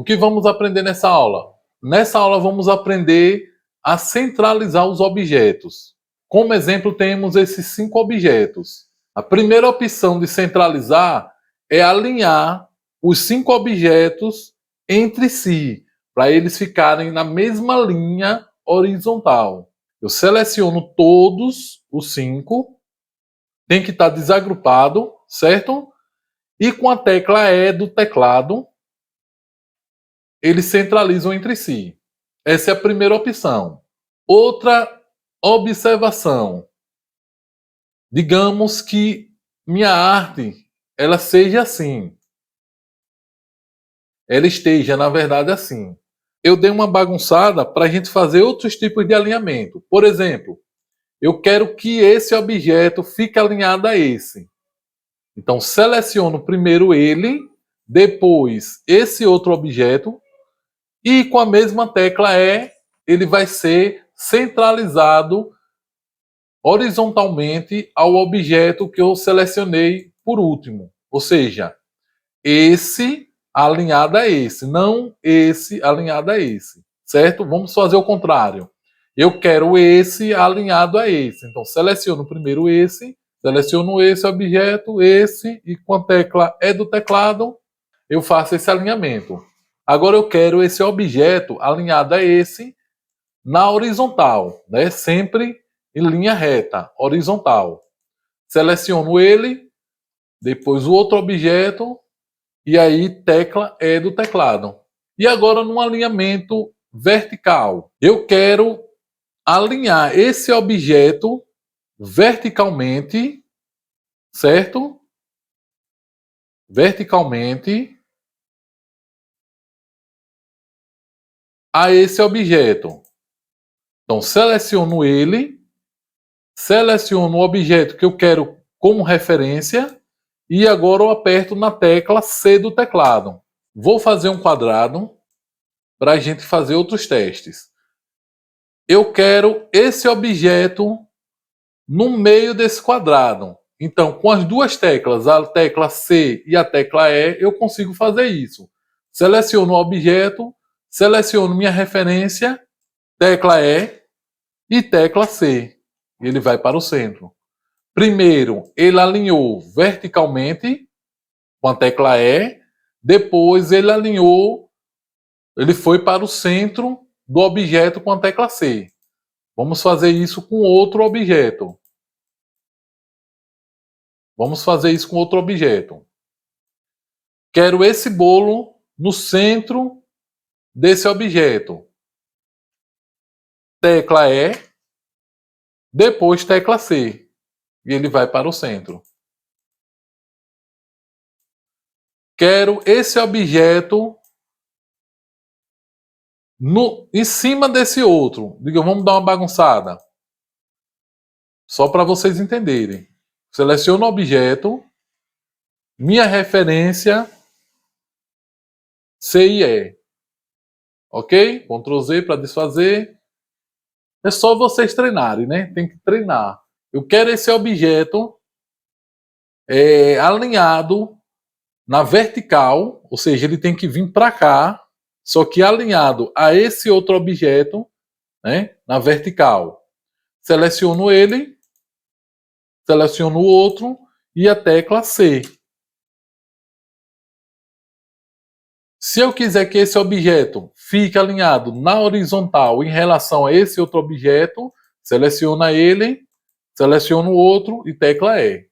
O que vamos aprender nessa aula? Nessa aula vamos aprender a centralizar os objetos. Como exemplo, temos esses 5 objetos. A primeira opção de centralizar é alinhar os 5 objetos entre si, para eles ficarem na mesma linha horizontal. Eu seleciono todos os 5, tem que estar desagrupado, certo? E com a tecla E do teclado, eles centralizam entre si. Essa é a primeira opção. Outra observação. Digamos que minha arte ela seja assim. Ela esteja, na verdade, assim. Eu dei uma bagunçada para a gente fazer outros tipos de alinhamento. Por exemplo, eu quero que esse objeto fique alinhado a esse. Então, seleciono primeiro ele, depois esse outro objeto, e com a mesma tecla E, ele vai ser centralizado horizontalmente ao objeto que eu selecionei por último. Ou seja, esse alinhado a esse, não esse alinhado a esse, certo? Vamos fazer o contrário. Eu quero esse alinhado a esse. Então, seleciono primeiro esse, seleciono esse objeto, esse, e com a tecla E do teclado, eu faço esse alinhamento. Agora eu quero esse objeto alinhado a esse na horizontal, né? Sempre em linha reta, horizontal. Seleciono ele, depois o outro objeto, e aí tecla E do teclado. E agora no alinhamento vertical. Eu quero alinhar esse objeto verticalmente, certo? Verticalmente a esse objeto. Então, seleciono ele, seleciono o objeto que eu quero como referência e agora eu aperto na tecla C do teclado. Vou fazer um quadrado para a gente fazer outros testes. Eu quero esse objeto no meio desse quadrado. Então, com as duas teclas, a tecla C e a tecla E, eu consigo fazer isso. Seleciono o objeto, seleciono minha referência, tecla E e tecla C. Ele vai para o centro. Primeiro, ele alinhou verticalmente com a tecla E, depois ele alinhou, ele foi para o centro do objeto com a tecla C. Vamos fazer isso com outro objeto. Vamos fazer isso com outro objeto. Quero esse bolo no centro desse objeto. Tecla E, depois tecla C. E ele vai para o centro. Quero esse objeto em cima desse outro. Diga, vamos dar uma bagunçada. Só para vocês entenderem. Seleciono o objeto, minha referência, C e E. Ok? Ctrl Z para desfazer. É só vocês treinarem, né? Tem que treinar. Eu quero esse objeto alinhado na vertical, ou seja, ele tem que vir para cá, só que alinhado a esse outro objeto, né? Na vertical. Seleciono ele, seleciono o outro e a tecla C. Se eu quiser que esse objeto fique alinhado na horizontal em relação a esse outro objeto, seleciona ele, seleciono o outro e tecla E.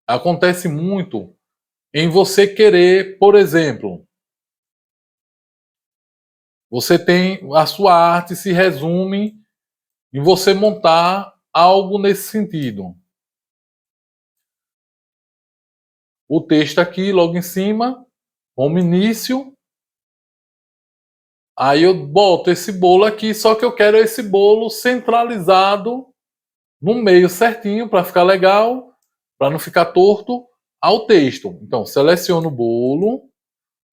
Acontece muito em você querer, por exemplo, você tem a sua arte se resume em você montar algo nesse sentido. O texto aqui, logo em cima, como início. Aí eu boto esse bolo aqui, só que eu quero esse bolo centralizado no meio certinho para ficar legal, para não ficar torto ao texto. Então, seleciono o bolo,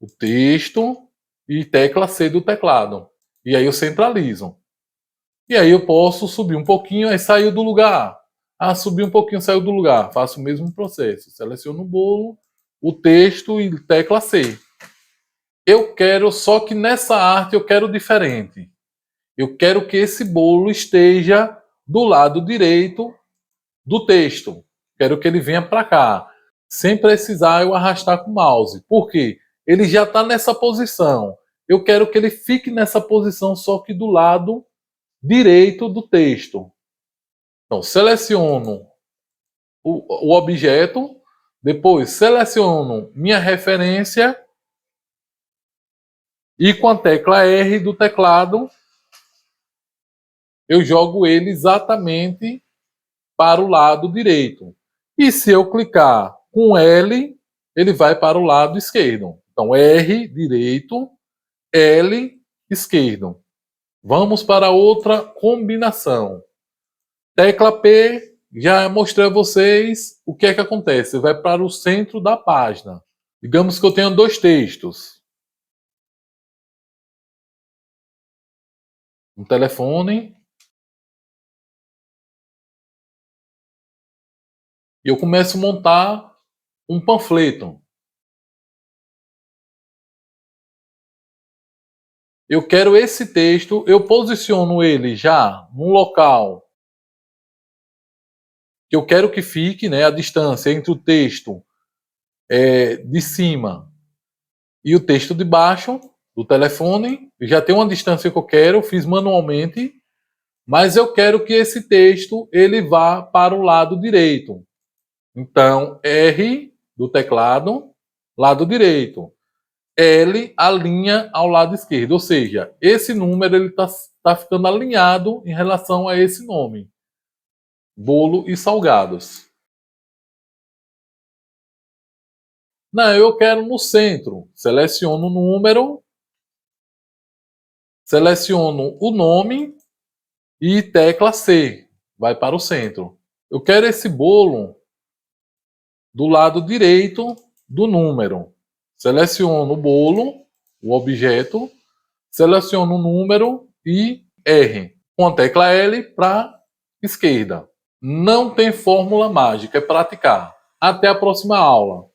o texto e tecla C do teclado. E aí eu centralizo. E aí eu posso subir um pouquinho, aí saiu do lugar. Ah, subi um pouquinho, saiu do lugar. Faço o mesmo processo. Seleciono o bolo, o texto e tecla C. Eu quero, só que nessa arte eu quero diferente. Eu quero que esse bolo esteja do lado direito do texto. Quero que ele venha para cá, sem precisar eu arrastar com o mouse. Por quê? Ele já está nessa posição. Eu quero que ele fique nessa posição, só que do lado direito do texto. Então, seleciono o objeto, depois seleciono minha referência e com a tecla R do teclado eu jogo ele exatamente para o lado direito. E se eu clicar com L, ele vai para o lado esquerdo. Então, R direito, L esquerdo. Vamos para outra combinação. Tecla P, já mostrei a vocês o que é que acontece. Vai para o centro da página. Digamos que eu tenho dois textos. Um telefone. E eu começo a montar um panfleto. Eu quero esse texto, eu posiciono ele já num local que eu quero que fique, né, a distância entre o texto de cima e o texto de baixo do telefone. Já tem uma distância que eu quero, eu fiz manualmente, mas eu quero que esse texto ele vá para o lado direito. Então, R do teclado, lado direito. L alinha ao lado esquerdo, ou seja, esse número ele tá ficando alinhado em relação a esse nome. Bolo e salgados. Não, eu quero no centro. Seleciono o número, seleciono o nome e tecla C. Vai para o centro. Eu quero esse bolo do lado direito do número. Seleciono o bolo, o objeto, seleciono o número e R. Com a tecla L para esquerda. Não tem fórmula mágica, é praticar. Até a próxima aula.